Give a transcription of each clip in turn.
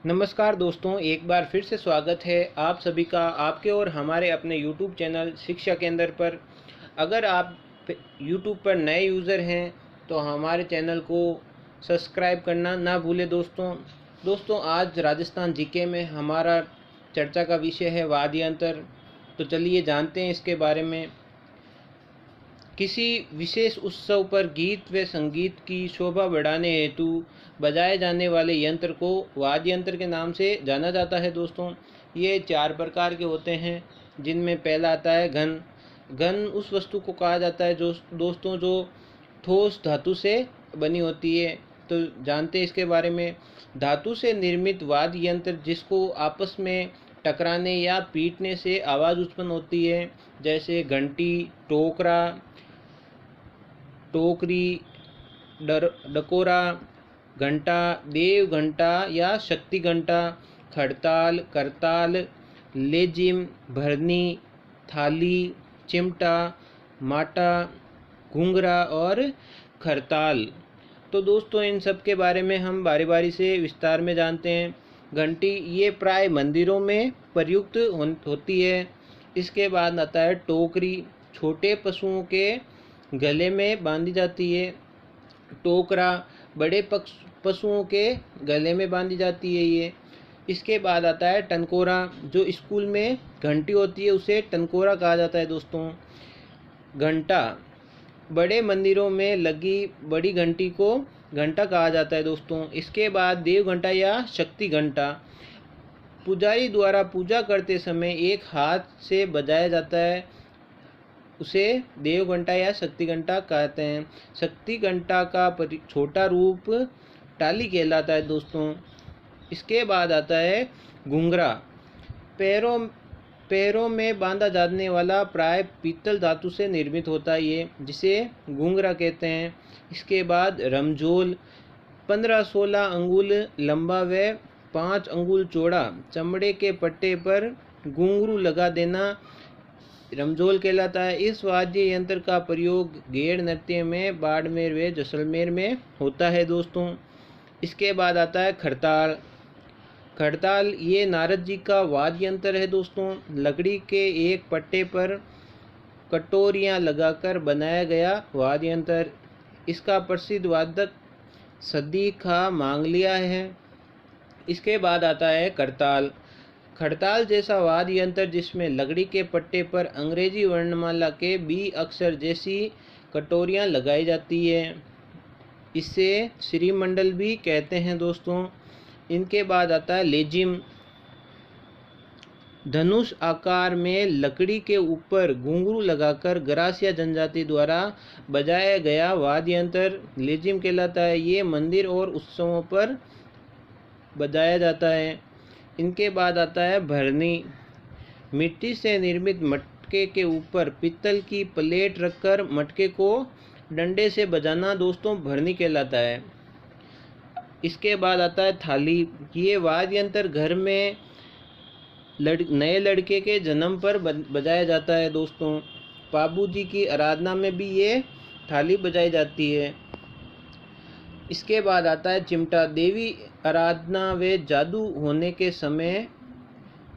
नमस्कार दोस्तों, एक बार फिर से स्वागत है आप सभी का आपके और हमारे अपने YouTube चैनल शिक्षा केंद्र पर। अगर आप YouTube पर नए यूज़र हैं तो हमारे चैनल को सब्सक्राइब करना ना भूलें। दोस्तों आज राजस्थान जीके में हमारा चर्चा का विषय है वाद्य यंत्र। तो चलिए जानते हैं इसके बारे में। किसी विशेष उत्सव पर गीत व संगीत की शोभा बढ़ाने हेतु बजाए जाने वाले यंत्र को वाद्य यंत्र के नाम से जाना जाता है। दोस्तों ये 4 प्रकार के होते हैं, जिनमें पहला आता है घन। घन उस वस्तु को कहा जाता है जो ठोस धातु से बनी होती है। तो जानते हैं इसके बारे में। धातु से निर्मित वाद्य यंत्र जिसको आपस में टकराने या पीटने से आवाज़ उत्पन्न होती है, जैसे घंटी, टोकरा, टोकरी, डकोरा, घंटा, देव घंटा या शक्ति घंटा, खड़ताल, करताल, लेजिम, भरनी, थाली, चिमटा, माटा, घुंघरा और खरताल। तो दोस्तों इन सब के बारे में हम बारी बारी से विस्तार में जानते हैं। घंटी ये प्राय मंदिरों में प्रयुक्त होती है। इसके बाद आता है टोकरी, छोटे पशुओं के गले में बांधी जाती है। टोकरा बड़े पशुओं के गले में बांधी जाती है ये। इसके बाद आता है टनकोरा, जो स्कूल में घंटी होती है उसे टनकोरा कहा जाता है। दोस्तों घंटा, बड़े मंदिरों में लगी बड़ी घंटी को घंटा कहा जाता है। दोस्तों इसके बाद देव घंटा या शक्ति घंटा, पुजारी द्वारा पूजा करते समय एक हाथ से बजाया जाता है, उसे देव घंटा या शक्ति घंटा कहते हैं। शक्ति घंटा का छोटा रूप टाली कहलाता है। दोस्तों इसके बाद आता है घुंघरा, पैरों में बांधा जाने वाला प्राय पीतल धातु से निर्मित होता है ये, जिसे घुंघरा कहते हैं। इसके बाद रमझोल, 15-16 अंगुल लंबा व 5 अंगुल चौड़ा चमड़े के पट्टे पर घुंघरू लगा देना रमझोल कहलाता है। इस वाद्य यंत्र का प्रयोग गेर नृत्य में बाड़मेर व जैसलमेर में होता है। दोस्तों इसके बाद आता है खड़ताल। खड़ताल ये नारद जी का वाद्य यंत्र है। दोस्तों लकड़ी के एक पट्टे पर कटोरियां लगाकर बनाया गया वाद्य यंत्र। इसका प्रसिद्ध वादक सदी खा मांगलिया है। इसके बाद आता है करताल। खड़ताल जैसा वाद्य यंत्र जिसमें लकड़ी के पट्टे पर अंग्रेजी वर्णमाला के बी अक्षर जैसी कटोरियां लगाई जाती है, इसे श्रीमंडल भी कहते हैं। दोस्तों इनके बाद आता है लेजिम, धनुष आकार में लकड़ी के ऊपर घुंघरू लगाकर गरासिया जनजाति द्वारा बजाया गया वाद्य यंत्र लेजिम कहलाता है। ये मंदिर और उत्सवों पर बजाया जाता है। इनके बाद आता है भरनी, मिट्टी से निर्मित मटके के ऊपर पीतल की प्लेट रखकर मटके को डंडे से बजाना दोस्तों भरनी कहलाता है। इसके बाद आता है थाली, ये वाद्य यंत्र घर में नए लड़के के जन्म पर बजाया जाता है। दोस्तों बाबूजी की आराधना में भी ये थाली बजाई जाती है। इसके बाद आता है चिमटा, देवी आराधना व जादू होने के समय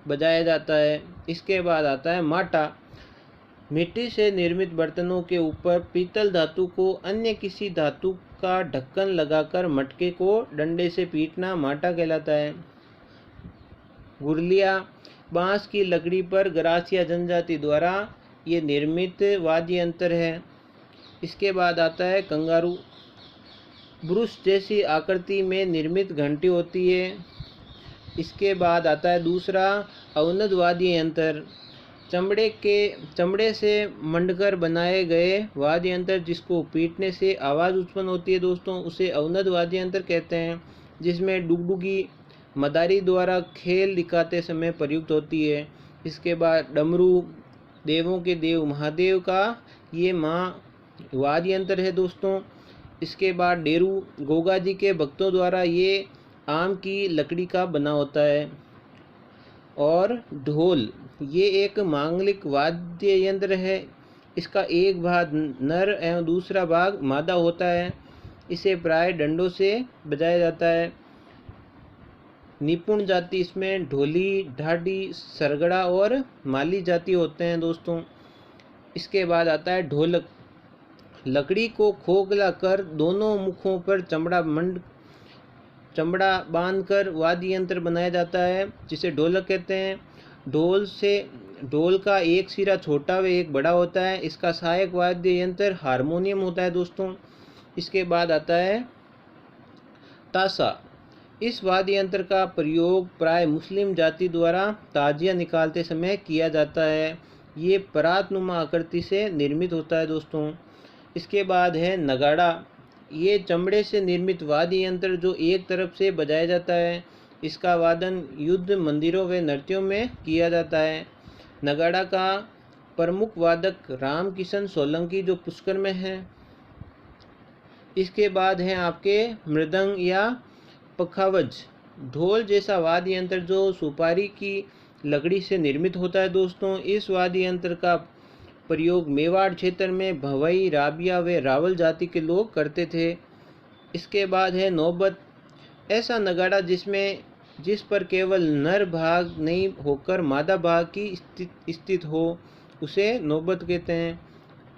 बजाया जाता है। इसके बाद आता है माटा, मिट्टी से निर्मित बर्तनों के ऊपर पीतल धातु को अन्य किसी धातु का ढक्कन लगाकर मटके को डंडे से पीटना माटा कहलाता है। गुरलिया, बांस की लकड़ी पर गरासिया जनजाति द्वारा ये निर्मित वाद्य यंत्र है। इसके बाद आता है कंगारू, ब्रुश जैसी आकृति में निर्मित घंटी होती है। इसके बाद आता है दूसरा अवनद वाद्य यंत्र, चमड़े से मंडकर बनाए गए वाद्य यंत्र जिसको पीटने से आवाज़ उत्पन्न होती है। दोस्तों उसे अवनद वाद्य यंत्र कहते हैं, जिसमें डुगडुगी मदारी द्वारा खेल दिखाते समय प्रयुक्त होती है। इसके बाद डमरू, देवों के देव महादेव का ये वाद्य यंत्र है। दोस्तों इसके बाद डेरू, गोगा जी के भक्तों द्वारा ये आम की लकड़ी का बना होता है। और ढोल, ये एक मांगलिक वाद्य यंत्र है। इसका एक भाग नर एवं दूसरा भाग मादा होता है। इसे प्राय डंडों से बजाया जाता है। निपुण जाति इसमें ढोली, ढाडी, सरगड़ा और माली जाति होते हैं दोस्तों। इसके बाद आता है ढोलक। लकड़ी को खोखला कर दोनों मुखों पर चमड़ा बांधकर वाद्य यंत्र बनाया जाता है, जिसे ढोलक कहते हैं। ढोल का एक सिरा छोटा व एक बड़ा होता है। इसका सहायक वाद्य यंत्र हारमोनियम होता है दोस्तों। इसके बाद आता है ताशा। इस वाद्य यंत्र का प्रयोग प्राय मुस्लिम जाति द्वारा ताजिया निकालते समय किया जाता है। ये परातनुमा आकृति से निर्मित होता है दोस्तों। इसके बाद है नगाड़ा। ये चमड़े से निर्मित वाद्य यंत्र जो एक तरफ से बजाया जाता है। इसका वादन युद्ध, मंदिरों व नृत्यों में किया जाता है। नगाड़ा का प्रमुख वादक रामकिशन सोलंकी जो पुष्कर में है। इसके बाद है आपके मृदंग या पखावज। ढोल जैसा वाद्य यंत्र जो सुपारी की लकड़ी से निर्मित होता है दोस्तों। इस वाद्य यंत्र का प्रयोग मेवाड़ क्षेत्र में भवई, राबिया व रावल जाति के लोग करते थे। इसके बाद है नौबत। ऐसा नगाड़ा जिस पर केवल नर भाग नहीं होकर मादा भाग की स्थित हो, उसे नौबत कहते हैं।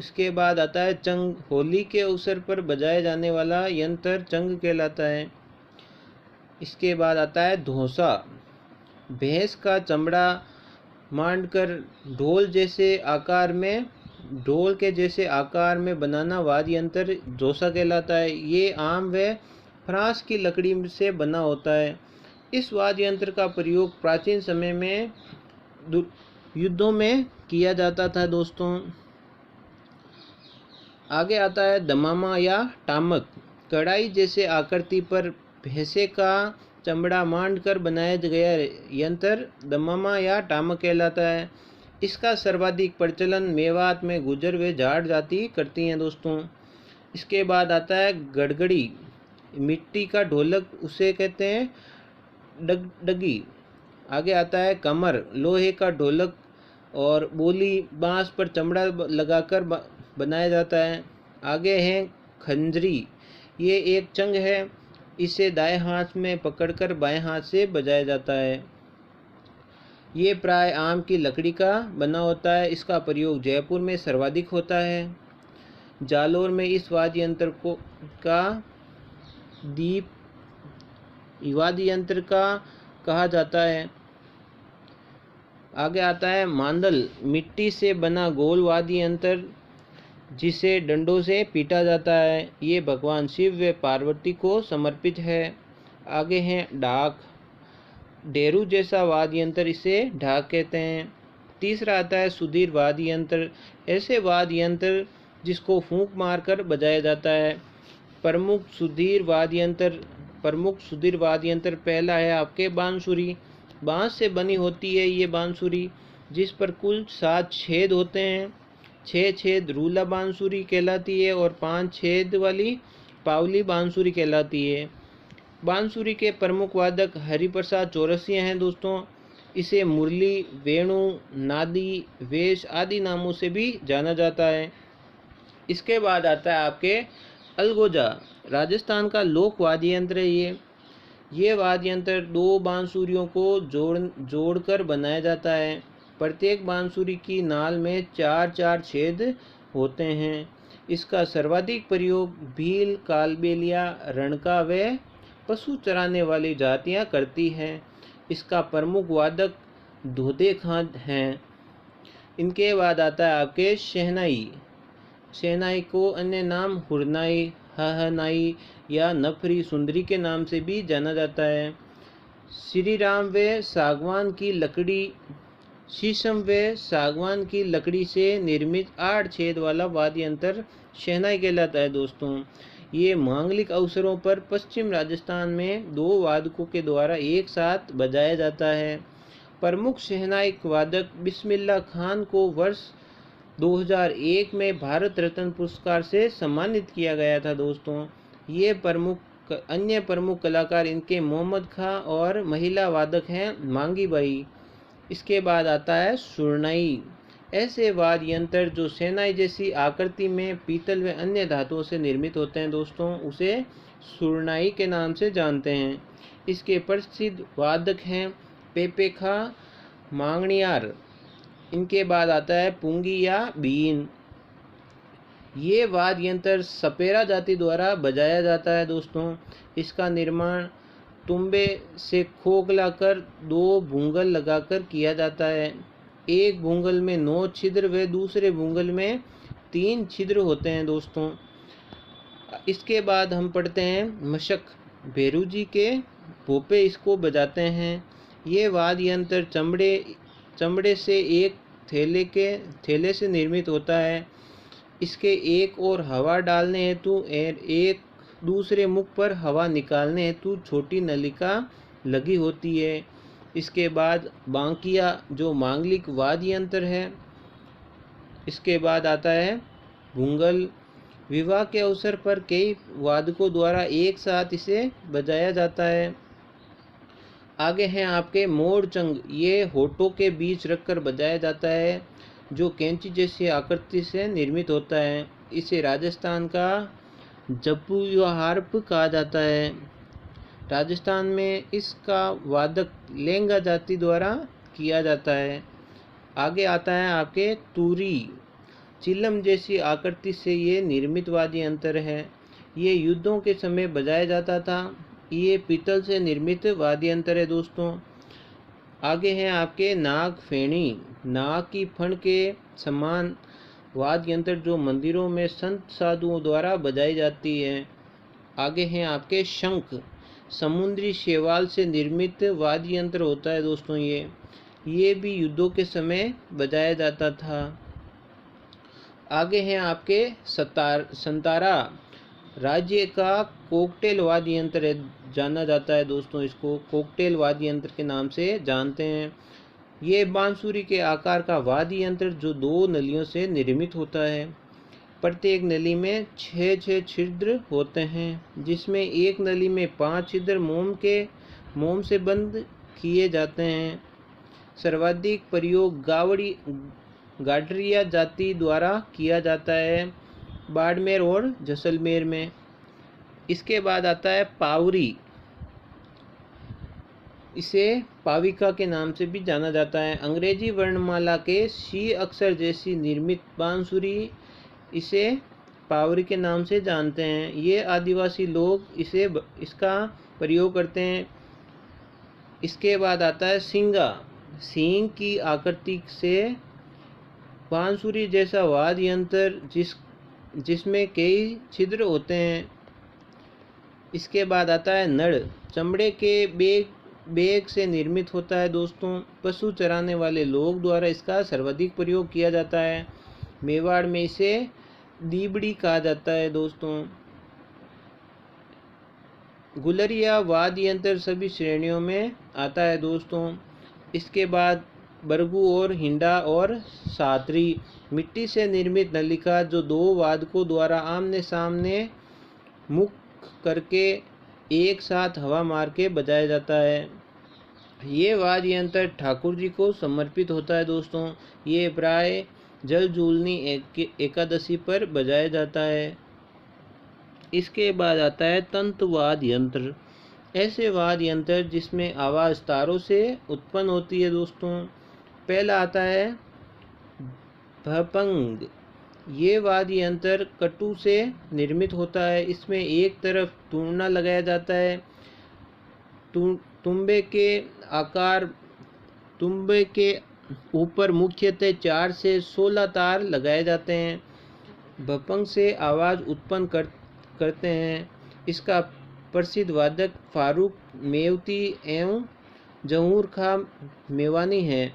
इसके बाद आता है चंग। होली के अवसर पर बजाया जाने वाला यंत्र चंग कहलाता है। इसके बाद आता है धौंसा। भैंस का चमड़ा मांडकर ढोल के जैसे आकार में बनाना वाद्य यंत्र धौंसा कहलाता है। ये आम व फ्रांस की लकड़ी से बना होता है। इस वाद्य यंत्र का प्रयोग प्राचीन समय में युद्धों में किया जाता था दोस्तों। आगे आता है दमामा या टामक। कढ़ाई जैसे आकृति पर भैंसे का चमड़ा मांडकर बनाया गया यंत्र दमामा या टामक कहलाता है। इसका सर्वाधिक प्रचलन मेवात में गुर्जर व जाट जाति करती हैं दोस्तों। इसके बाद आता है गड़गड़ी। मिट्टी का ढोलक उसे कहते हैं डगी। आगे आता है कमर। लोहे का ढोलक और बोली बांस पर चमड़ा लगाकर बनाया जाता है। आगे है खंजरी। ये एक चंग है। इसे दाएं हाथ में पकड़कर बाएं हाथ से बजाया जाता है। ये प्राय आम की लकड़ी का बना होता है। इसका प्रयोग जयपुर में सर्वाधिक होता है। जालोर में इस वाद्य यंत्र का दीप वाद्य यंत्र का कहा जाता है। आगे आता है मांदल। मिट्टी से बना गोल वाद्य यंत्र जिसे डंडों से पीटा जाता है। ये भगवान शिव व पार्वती को समर्पित है। आगे हैं ढाक। डेरू जैसा वाद्य यंत्र इसे ढाक कहते हैं। तीसरा आता है सुधीर वाद्य यंत्र। ऐसे वाद्य यंत्र जिसको फूंक मारकर बजाया जाता है। प्रमुख सुधीर वाद्य यंत्र पहला है आपके बांसुरी। बांस से बनी होती है ये बांसुरी, जिस पर कुल 7 छेद होते हैं। 6 छेद रूला बांसुरी कहलाती है और 5 छेद वाली पावली बांसुरी कहलाती है। बांसुरी के प्रमुख वादक हरिप्रसाद चौरसिया हैं दोस्तों। इसे मुरली, वेणु, नादी, वेश आदि नामों से भी जाना जाता है। इसके बाद आता है आपके अलगोजा। राजस्थान का लोक वाद्य यंत्र है ये वाद्य यंत्र 2 बांसुरियों को जोड़कर बनाया जाता है। प्रत्येक बांसुरी की नाल में 4-4 छेद होते हैं। इसका सर्वाधिक प्रयोग भील, कालबेलिया, रणका व पशु चराने वाली जातियां करती हैं। इसका प्रमुख वादक धोदे खां हैं। इनके बाद आता है आपके शहनाई। शहनाई को अन्य नाम हुरनाई, हहनाई या नफरी सुंदरी के नाम से भी जाना जाता है। शीशम व सागवान की लकड़ी से निर्मित 8 छेद वाला वाद्य यंत्र शहनाई कहलाता है दोस्तों। ये मांगलिक अवसरों पर पश्चिम राजस्थान में 2 वादकों के द्वारा एक साथ बजाया जाता है। प्रमुख शहनाई वादक बिस्मिल्लाह खान को वर्ष 2001 में भारत रत्न पुरस्कार से सम्मानित किया गया था दोस्तों। ये अन्य प्रमुख कलाकार इनके मोहम्मद खां और महिला वादक हैं मांगी बाई। इसके बाद आता है सुरनाई। ऐसे वाद्य यंत्र जो शहनाई जैसी आकृति में पीतल व अन्य धातुओं से निर्मित होते हैं दोस्तों, उसे सुरनाई के नाम से जानते हैं। इसके प्रसिद्ध वादक हैं पेपेखा, मांगणियार। इनके बाद आता है पुंगी या बीन। ये वाद्य यंत्र सपेरा जाति द्वारा बजाया जाता है दोस्तों। इसका निर्माण तुम्बे से खोखला कर 2 भूंगल लगाकर किया जाता है। एक भूंगल में 9 छिद्र व दूसरे भूंगल में 3 छिद्र होते हैं दोस्तों। इसके बाद हम पढ़ते हैं मशक। भैरू जी के भोपे इसको बजाते हैं। ये वाद्य यंत्र चमड़े से एक थैले से निर्मित होता है। इसके एक और हवा डालने हेतु एक दूसरे मुख पर हवा निकालने हेतु छोटी नलिका लगी होती है। इसके बाद बांकिया जो मांगलिक वाद्य यंत्र है। इसके बाद आता है भूंगल। विवाह के अवसर पर कई वादकों द्वारा एक साथ इसे बजाया जाता है। आगे हैं आपके मोरचंग। ये होठों के बीच रखकर बजाया जाता है, जो कैंची जैसी आकृति से निर्मित होता है। इसे राजस्थान का जपुहार्प कहा जाता है। राजस्थान में इसका वादक लेंगा जाति द्वारा किया जाता है। आगे आता है आपके तूरी। चिलम जैसी आकृति से ये निर्मित वाद्य यंत्र है। ये युद्धों के समय बजाया जाता था। ये पीतल से निर्मित वाद्य यंत्र है दोस्तों। आगे हैं आपके नाग फेणी। नाग की फण के समान वाद्य यंत्र जो मंदिरों में संत साधुओं द्वारा बजाई जाती है। आगे हैं आपके शंख। समुद्री शैवाल से निर्मित वाद्य यंत्र होता है दोस्तों। ये भी युद्धों के समय बजाया जाता था। आगे हैं आपके संतारा। राज्य का कॉकटेल वाद्य यंत्र जाना जाता है दोस्तों। इसको कॉकटेल वाद्य यंत्र के नाम से जानते हैं। ये बांसुरी के आकार का वाद्य यंत्र जो 2 नलियों से निर्मित होता है। प्रत्येक नली में 6 छिद्र होते हैं, जिसमें एक नली में 5 छिद्र मोम से बंद किए जाते हैं। सर्वाधिक प्रयोग गाडरिया जाति द्वारा किया जाता है, बाड़मेर और जैसलमेर में। इसके बाद आता है पावरी। इसे पाविका के नाम से भी जाना जाता है। अंग्रेजी वर्णमाला के सी अक्षर जैसी निर्मित बांसुरी इसे पावरी के नाम से जानते हैं। ये आदिवासी लोग इसका प्रयोग करते हैं। इसके बाद आता है सिंगा। सींग की आकृति से बांसुरी जैसा वाद्य यंत्र जिसमें कई छिद्र होते हैं। इसके बाद आता है नड़। चमड़े के बैग से निर्मित होता है दोस्तों। पशु चराने वाले लोग द्वारा इसका सर्वाधिक प्रयोग किया जाता है। मेवाड़ में इसे दीबड़ी कहा जाता है दोस्तों। गुलरिया वाद्य यंत्र सभी श्रेणियों में आता है दोस्तों। इसके बाद बरगू और हिंडा और सातरी। मिट्टी से निर्मित नलिका जो 2 वादकों द्वारा आमने सामने मुख करके एक साथ हवा मार के बजाया जाता है। ये वाद्य यंत्र ठाकुर जी को समर्पित होता है दोस्तों। ये प्राय जल झूलनी एकादशी पर बजाया जाता है। इसके बाद आता है तंत्र वाद्य यंत्र। ऐसे वाद्य यंत्र जिसमें आवाज़ तारों से उत्पन्न होती है दोस्तों। पहला आता है भपंग। ये वाद्य यंत्र कटु से निर्मित होता है। इसमें एक तरफ टूना लगाया जाता है। तुम्बे के ऊपर मुख्यतः 4 से 16 तार लगाए जाते हैं। भपंग से आवाज़ उत्पन्न करते हैं। इसका प्रसिद्ध वादक फारूक मेवती एवं जहूर खां मेवानी है।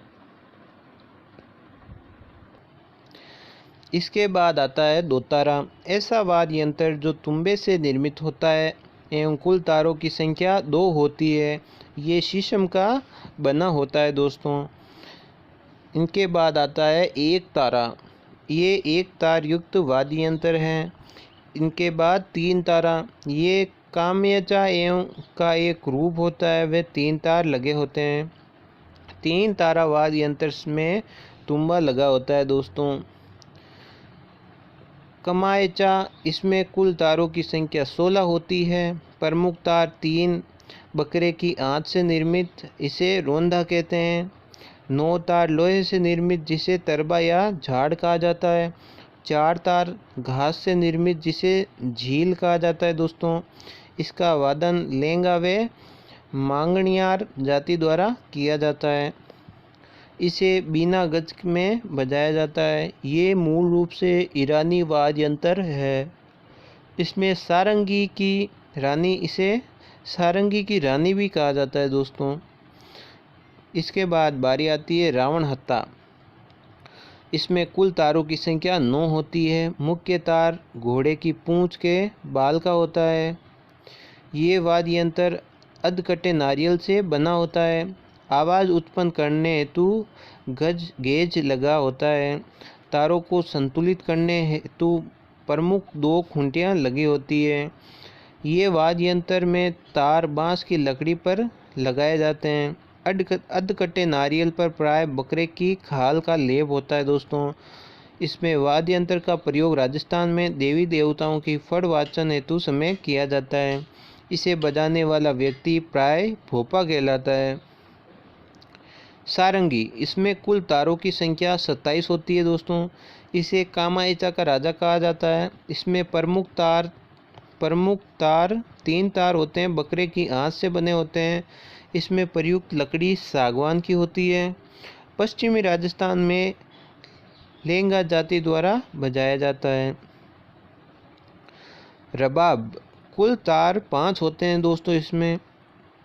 इसके बाद आता है दोतारा। ऐसा वाद्य यंत्र जो तुम्बे से निर्मित होता है एवं कुल तारों की संख्या 2 होती है। ये शीशम का बना होता है दोस्तों। इनके बाद आता है एक तारा। ये एक तार युक्त वाद्य यंत्र है। इनके बाद 3 तारा। ये काम्यचा एवं का एक रूप होता है। वे 3 तार लगे होते हैं। 3 तारा वाद्य यंत्र में तुम्बा लगा होता है दोस्तों। कमायचा। इसमें कुल तारों की संख्या 16 होती है। प्रमुख तार 3 बकरे की आंत से निर्मित, इसे रोंधा कहते हैं। 9 तार लोहे से निर्मित, जिसे तरबा या झाड़ कहा जाता है। 4 तार घास से निर्मित, जिसे झील कहा जाता है दोस्तों। इसका वादन लेंगा व मांगणियार जाति द्वारा किया जाता है। इसे बिना गज में बजाया जाता है। ये मूल रूप से ईरानी वाद्य यंत्र है। इसमें सारंगी की रानी भी कहा जाता है दोस्तों। इसके बाद बारी आती है रावण हत्था। इसमें कुल तारों की संख्या 9 होती है। मुख्य तार घोड़े की पूंछ के बाल का होता है। ये वाद्य यंत्र अधकटे नारियल से बना होता है। आवाज़ उत्पन्न करने हेतु गेज लगा होता है। तारों को संतुलित करने हेतु प्रमुख 2 खूंटियाँ लगी होती है। ये वाद्य यंत्र में तार बांस की लकड़ी पर लगाए जाते हैं। अधकटे नारियल पर प्राय बकरे की खाल का लेप होता है दोस्तों। इसमें वाद्य यंत्र का प्रयोग राजस्थान में देवी देवताओं की फड़ वाचन हेतु समय किया जाता है। इसे बजाने वाला व्यक्ति प्राय भोपा कहलाता है। सारंगी, इसमें कुल तारों की संख्या 27 होती है दोस्तों। इसे कामायचा का राजा कहा जाता है। इसमें प्रमुख तार 3 तार होते हैं, बकरे की आंत से बने होते हैं। इसमें प्रयुक्त लकड़ी सागवान की होती है। पश्चिमी राजस्थान में लेंगा जाति द्वारा बजाया जाता है। रबाब, कुल तार 5 होते हैं दोस्तों इसमें,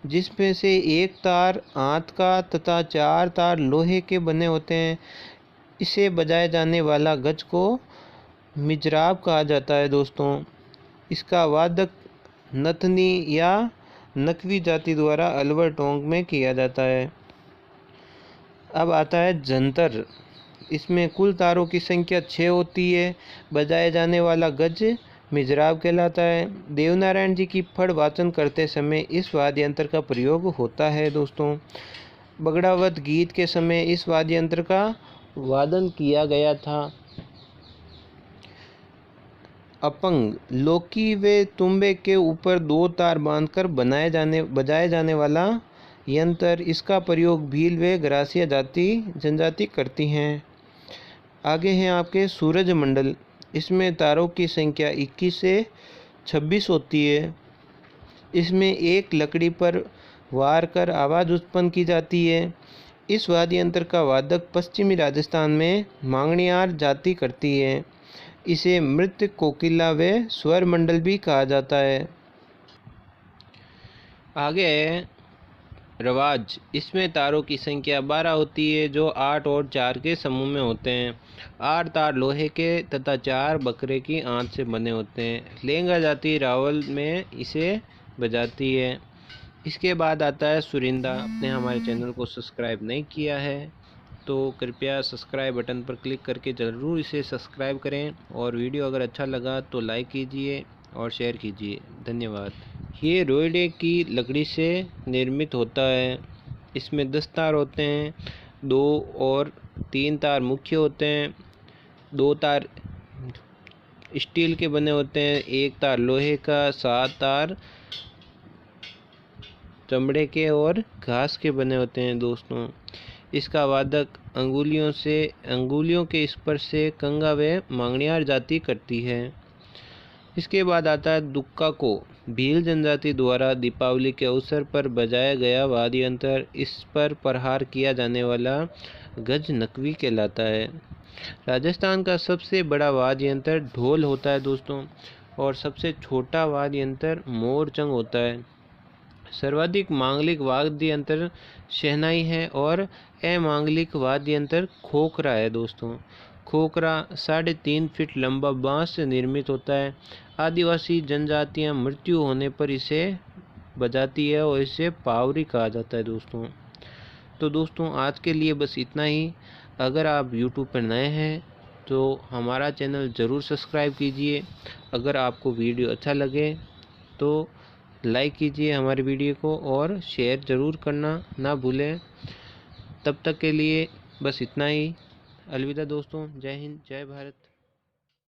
जिसमें से 1 तार आंत का तथा 4 तार लोहे के बने होते हैं। इसे बजाए जाने वाला गज को मिजराब कहा जाता है दोस्तों। इसका वादक नथनी या नकवी जाति द्वारा अलवर टोंक में किया जाता है। अब आता है जंतर। इसमें कुल तारों की संख्या 6 होती है। बजाए जाने वाला गज मिजराब कहलाता है। देवनारायण जी की फड़ वाचन करते समय इस वाद्य यंत्र का प्रयोग होता है दोस्तों। बगड़ावत गीत के समय इस वाद्य यंत्र का वादन किया गया था। अपंग, लौकी व तुम्बे के ऊपर 2 तार बांधकर बजाए जाने वाला यंत्र। इसका प्रयोग भील व ग्रासिया जनजाति करती हैं। आगे हैं आपके सूरज मंडल। इसमें तारों की संख्या 21 से 26 होती है। इसमें एक लकड़ी पर वार कर आवाज़ उत्पन्न की जाती है। इस वाद्य यंत्र का वादक पश्चिमी राजस्थान में मांगणियार जाति करती है। इसे मृत कोकिला व स्वर मंडल भी कहा जाता है। आगे है रवाज। इसमें तारों की संख्या 12 होती है, जो 8 और 4 के समूह में होते हैं। 8 तार लोहे के तथा 4 बकरे की आंत से बने होते हैं। लेंगा जाति रावल में इसे बजाती है। इसके बाद आता है सुरिंदा। आपने हमारे चैनल को सब्सक्राइब नहीं किया है तो कृपया सब्सक्राइब बटन पर क्लिक करके ज़रूर इसे सब्सक्राइब करें, और वीडियो अगर अच्छा लगा तो लाइक कीजिए और शेयर कीजिए। धन्यवाद। ये रोइडे की लकड़ी से निर्मित होता है। इसमें 10 तार होते हैं। 2 और 3 तार मुख्य होते हैं। 2 तार स्टील के बने होते हैं। 1 तार लोहे का, 7 तार चमड़े के और घास के बने होते हैं दोस्तों। इसका वादक अंगुलियों के स्पर्श से कंगा व मांगणियार जाति करती है। इसके बाद आता है दुक्का को। भील जनजाति द्वारा दीपावली के अवसर पर बजाया गया वाद्य यंत्र। इस पर प्रहार किया जाने वाला गज नकवी कहलाता है। राजस्थान का सबसे बड़ा वाद्य यंत्र ढोल होता है दोस्तों, और सबसे छोटा वाद्य यंत्र मोरचंग होता है। सर्वाधिक मांगलिक वाद्य यंत्र शहनाई है, और अमांगलिक वाद्य यंत्र खोखरा है दोस्तों। खोखरा 3.5 फीट लंबा बांस से निर्मित होता है। आदिवासी जनजातियां मृत्यु होने पर इसे बजाती है और इसे पावरी कहा जाता है दोस्तों। तो दोस्तों आज के लिए बस इतना ही। अगर आप YouTube पर नए हैं तो हमारा चैनल ज़रूर सब्सक्राइब कीजिए। अगर आपको वीडियो अच्छा लगे तो लाइक कीजिए हमारे वीडियो को, और शेयर ज़रूर करना ना भूलें। तब तक के लिए बस इतना ही। अलविदा दोस्तों। जय हिंद, जय भारत।